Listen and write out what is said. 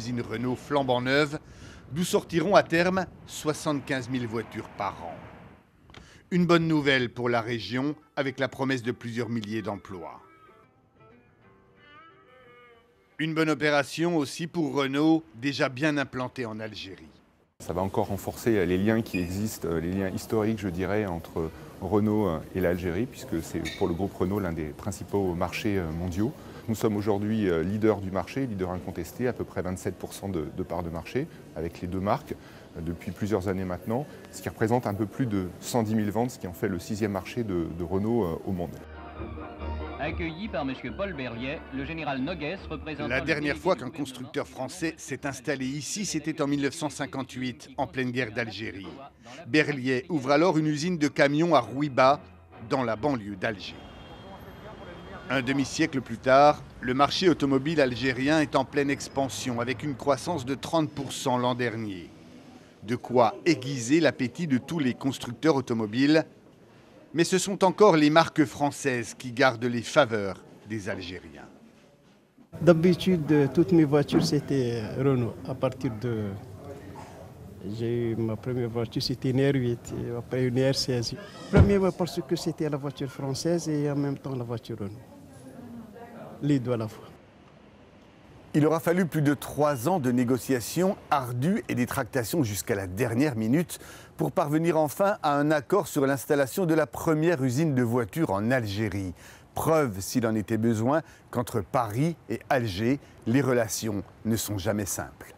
usine Renault flambant neuve, d'où sortiront à terme 75 000 voitures par an. Une bonne nouvelle pour la région, avec la promesse de plusieurs milliers d'emplois. Une bonne opération aussi pour Renault, déjà bien implanté en Algérie. Ça va encore renforcer les liens qui existent, les liens historiques, je dirais, entre Renault et l'Algérie, puisque c'est pour le groupe Renault l'un des principaux marchés mondiaux. Nous sommes aujourd'hui leader du marché, leader incontesté, à peu près 27% de part de marché, avec les deux marques, depuis plusieurs années maintenant, ce qui représente un peu plus de 110 000 ventes, ce qui en fait le 6e marché de Renault au monde. Accueilli par M. Paul Berliet, le général Noguès représentant... La dernière fois qu'un constructeur français s'est installé ici, c'était en 1958, en pleine guerre d'Algérie. Berliet ouvre alors une usine de camions à Rouiba, dans la banlieue d'Alger. Un demi-siècle plus tard, le marché automobile algérien est en pleine expansion, avec une croissance de 30% l'an dernier. De quoi aiguiser l'appétit de tous les constructeurs automobiles. Mais ce sont encore les marques françaises qui gardent les faveurs des Algériens. D'habitude, toutes mes voitures, c'était Renault. À partir de... J'ai eu ma première voiture, c'était une R8, et après une R16. Premièrement parce que c'était la voiture française et en même temps la voiture Renault. Les deux à la fois. Il aura fallu plus de 3 ans de négociations ardues et des tractations jusqu'à la dernière minute pour parvenir enfin à un accord sur l'installation de la première usine de voitures en Algérie. Preuve, s'il en était besoin, qu'entre Paris et Alger, les relations ne sont jamais simples.